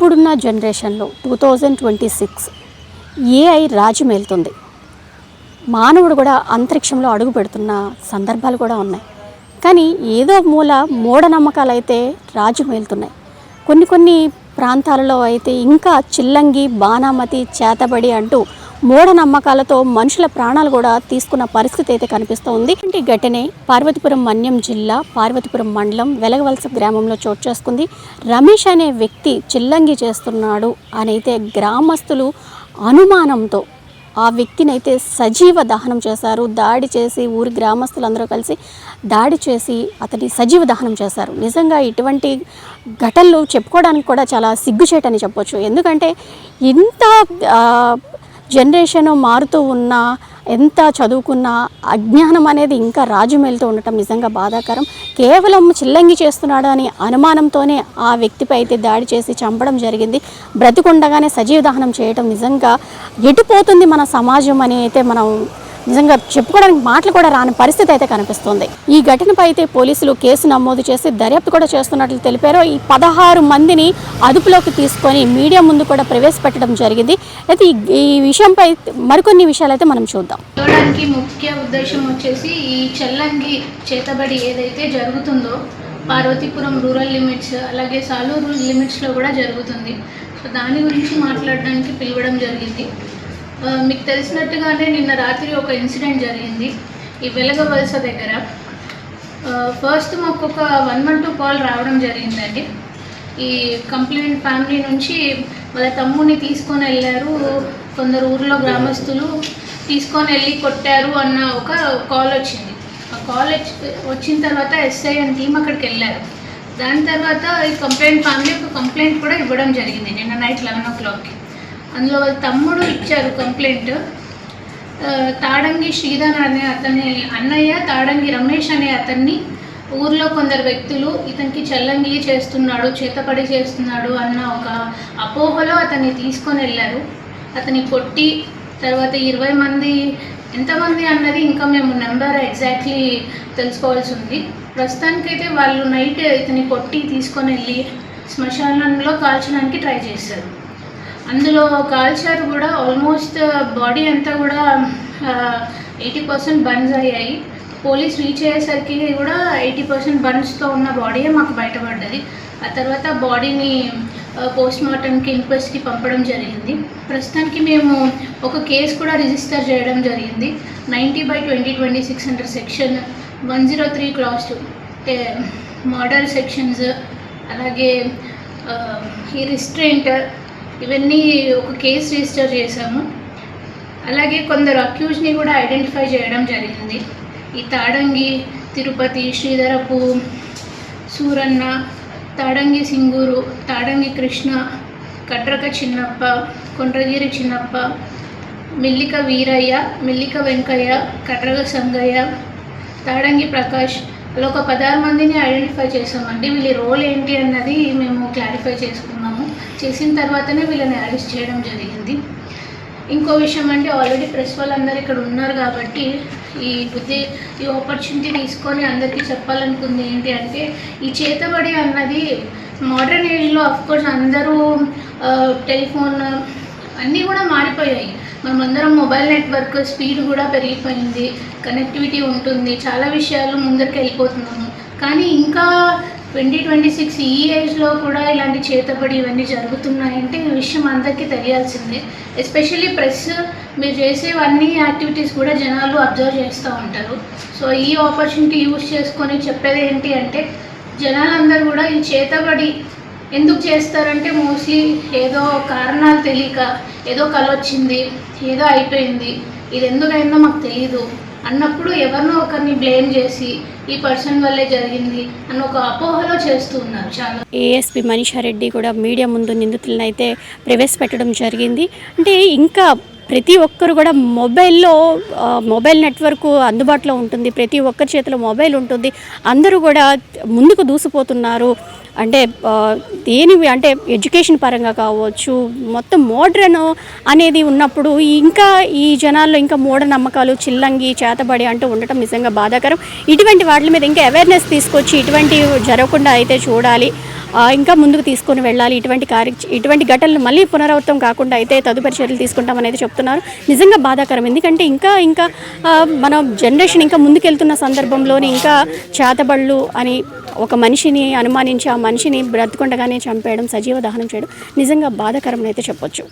ఇప్పుడున్న జనరేషన్లో 2026 ఏఐ రాజ్యమేలుతుంది. మానవుడు కూడా అంతరిక్షంలో అడుగు పెడుతున్న సందర్భాలు కూడా ఉన్నాయి. కానీ ఏదో మూల మూఢనమ్మకాలు అయితే రాజ్యమేలుతున్నాయి. కొన్ని ప్రాంతాలలో అయితే ఇంకా చిల్లంగి, బాణామతి, చేతబడి అంటూ మూఢనమ్మకాలతో మనుషుల ప్రాణాలు కూడా తీసుకున్న పరిస్థితి అయితే కనిపిస్తూ ఉంది. ఇటువంటి ఘటనే పార్వతీపురం మన్యం జిల్లా పార్వతీపురం మండలం వెలగవలస గ్రామంలో చోటు చేసుకుంది. రమేష్ అనే వ్యక్తి చిల్లంగి చేస్తున్నాడు అని అయితే గ్రామస్తులు అనుమానంతో ఆ వ్యక్తిని అయితే సజీవ దహనం చేశారు. దాడి చేసి ఊరి గ్రామస్తులందరూ కలిసి దాడి చేసి అతని సజీవ దహనం చేశారు. నిజంగా ఇటువంటి ఘటనలు చెప్పుకోవడానికి కూడా చాలా సిగ్గుచేటని చెప్పొచ్చు. ఎందుకంటే ఇంత జనరేషన్ మారుతూ ఉన్నా, ఎంత చదువుకున్నా అజ్ఞానం అనేది ఇంకా రాజ్యమేలుతూ ఉండటం నిజంగా బాధాకరం. కేవలం చిల్లంగి చేస్తున్నాడు అని అనుమానంతోనే ఆ వ్యక్తిపై అయితే దాడి చేసి చంపడం జరిగింది. బ్రతికుండగానే సజీవ దహనం చేయడం నిజంగా ఎటుపోతుంది మన సమాజం అని అయితే మనం నిజంగా చెప్పుకోవడానికి మాటలు కూడా రాని పరిస్థితి అయితే కనిపిస్తుంది. ఈ ఘటనపై అయితే పోలీసులు కేసు నమోదు చేసి దర్యాప్తు కూడా చేస్తున్నట్లు తెలిపారు. ఈ 16 మందిని అదుపులోకి తీసుకొని మీడియా ముందు కూడా ప్రవేశపెట్టడం జరిగింది. అయితే ఈ విషయంపై మరికొన్ని విషయాలు అయితే మనం చూద్దాం. చూడడానికి ముఖ్య ఉద్దేశం వచ్చేసి ఈ చెల్లంగి చేతబడి ఏదైతే జరుగుతుందో పార్వతీపురం రూరల్ లిమిట్స్ అలాగే సాలూరు లిమిట్స్లో కూడా జరుగుతుంది. సో దాని గురించి మాట్లాడడానికి పిలవడం జరిగింది. మీకు తెలిసినట్టుగానే నిన్న రాత్రి ఒక ఇన్సిడెంట్ జరిగింది ఈ వెలగవలస దగ్గర. ఫస్ట్ మాకు ఒక 112 కాల్ రావడం జరిగిందండి. ఈ కంప్లైంట్ ఫ్యామిలీ నుంచి వాళ్ళ తమ్ముని తీసుకొని వెళ్ళారు, కొందరు ఊర్లో గ్రామస్తులు తీసుకొని వెళ్ళి కొట్టారు అన్న ఒక కాల్ వచ్చింది. ఆ కాల్ వచ్చిన తర్వాత ఎస్ఐ అండ్ టీమ్ అక్కడికి వెళ్ళారు. దాని తర్వాత ఈ కంప్లైంట్ ఫ్యామిలీ ఒక కంప్లైంట్ కూడా ఇవ్వడం జరిగింది నిన్న నైట్ 11 o'clockకి. అందులో వాళ్ళ తమ్ముడు ఇచ్చారు కంప్లైంట్. తాడంగి శ్రీధర్ అనే అతని అన్నయ్య తాడంగి రమేష్ అనే అతన్ని ఊర్లో కొందరు వ్యక్తులు ఇతనికి చెల్లంగి చేస్తున్నాడు, చేతపడి చేస్తున్నాడు అన్న ఒక అపోహలో అతన్ని తీసుకొని వెళ్ళారు. అతన్ని కొట్టి తర్వాత 20 మంది ఎంతమంది అన్నది ఇంకా మేము నెంబర్ ఎగ్జాక్ట్లీ తెలుసుకోవాల్సి ఉంది. ప్రస్తుతానికైతే వాళ్ళు నైట్ ఇతన్ని కొట్టి తీసుకొని వెళ్ళి శ్మశానంలో కాల్చడానికి ట్రై చేశారు. అందులో కాల్చారు కూడా. ఆల్మోస్ట్ బాడీ అంతా కూడా 80% బర్న్స్ అయ్యాయి. పోలీస్ రీచ్ అయ్యేసరికి కూడా 80% బర్న్స్తో ఉన్న బాడీయే మాకు బయటపడ్డది. ఆ తర్వాత బాడీని పోస్ట్మార్టంకి ఇన్క్వెస్ట్కి పంపడం జరిగింది. ప్రస్తుతానికి మేము ఒక కేసు కూడా రిజిస్టర్ చేయడం జరిగింది 90/2026 under section 103 Clause 2 murder sections, అలాగే ఈ రిస్ట్రెయింట్, ఇవన్నీ ఒక కేసు రిజిస్టర్ చేశాము. అలాగే కొందరు అక్యూజ్ని కూడా ఐడెంటిఫై చేయడం జరిగింది. ఈ తాడంగి తిరుపతి, శ్రీధరపు సూరన్న, తాడంగి సింగూరు, తాడంగి కృష్ణ, కట్రక చిన్నప్ప, కొండ్రగిరి చిన్నప్ప, మిల్లిక వీరయ్య, మిల్లిక వెంకయ్య, కట్రక సంగయ్య, తాడంగి ప్రకాష్, అలా ఒక 16 మందిని ఐడెంటిఫై చేసామండి. వీళ్ళ రోల్ ఏంటి అన్నది మేము క్లారిఫై చేసుకున్నాము. చేసిన తర్వాతనే వీళ్ళని అరెస్ట్ చేయడం జరిగింది. ఇంకో విషయం అంటే ఆల్రెడీ ప్రెస్ వాళ్ళందరూ ఇక్కడ ఉన్నారు కాబట్టి ఈ ఆపర్చునిటీ తీసుకొని అందరికీ చెప్పాలనుకుంది ఏంటి అంటే ఈ చేతబడి అన్నది మోడర్న్ ఏజ్లో అఫ్కోర్స్ అందరూ టెలిఫోన్ అన్నీ కూడా మారిపోయాయి. మనమందరం మొబైల్ నెట్వర్క్ స్పీడ్ కూడా పెరిగిపోయింది, కనెక్టివిటీ ఉంటుంది, చాలా విషయాలు ముందరికి వెళ్ళిపోతున్నాము. కానీ ఇంకా 2026 ఈ ఏజ్లో కూడా ఇలాంటి చేతబడి ఇవన్నీ జరుగుతున్నాయంటే ఈ విషయం అందరికీ తెలియాల్సిందే. ఎస్పెషల్లీ ప్రెస్ మీరు చేసేవన్నీ యాక్టివిటీస్ కూడా జనాలు అబ్జర్వ్ చేస్తూ ఉంటారు. సో ఈ ఆపర్చునిటీ యూజ్ చేసుకొని చెప్పేది ఏంటి అంటే జనాలందరూ కూడా ఈ చేతబడి ఎందుకు చేస్తారంటే మోస్ట్లీ ఏదో కారణాలు తెలియక ఏదో కలొచ్చింది, ఏదో అయిపోయింది, ఇది ఎందుకైందో మాకు తెలియదు అన్నప్పుడు ఎవరినో ఒకరిని బ్లేమ్ చేసి ఈ పర్సన్ వల్లే జరిగింది అన్న ఒక అపోహలో చేస్తూ ఉన్నారు చాలా. ఏఎస్పీ మనీషా రెడ్డి కూడా మీడియా ముందు నిందితులను అయితే ప్రవేశపెట్టడం జరిగింది. అంటే ఇంకా ప్రతి ఒక్కరు కూడా మొబైల్ నెట్వర్క్ అందుబాటులో ఉంటుంది, ప్రతి ఒక్కరి చేతిలో మొబైల్ ఉంటుంది, అందరూ కూడా ముందుకు దూసిపోతున్నారు. అంటే అంటే ఎడ్యుకేషన్ పరంగా కావచ్చు, మొత్తం మోడ్రన్ అనేది ఉన్నప్పుడు ఇంకా ఈ జనాల్లో ఇంకా మూఢనమ్మకాలు, చిల్లంగి, చేతబడి అంటూ ఉండటం నిజంగా బాధాకరం. ఇటువంటి వాటి మీద ఇంకా అవేర్నెస్ తీసుకొచ్చి ఇటువంటి జరగకుండా అయితే చూడాలి, ఇంకా ముందుకు తీసుకొని వెళ్ళాలి. ఇటువంటి ఘటనలు మళ్ళీ పునరావృతం కాకుండా అయితే తదుపరి చర్యలు తీసుకుంటామని అయితే చెప్తున్నారు. నిజంగా బాధాకరం. ఎందుకంటే ఇంకా మన జనరేషన్ ఇంకా ముందుకెళ్తున్న సందర్భంలోని ఇంకా చేతబళ్ళు అని ఒక మనిషిని అనుమానించి ఆ మనిషిని బ్రతుకుండగానే చంపేయడం, సజీవ దహనం చేయడం నిజంగా బాధాకరం అయితే చెప్పొచ్చు.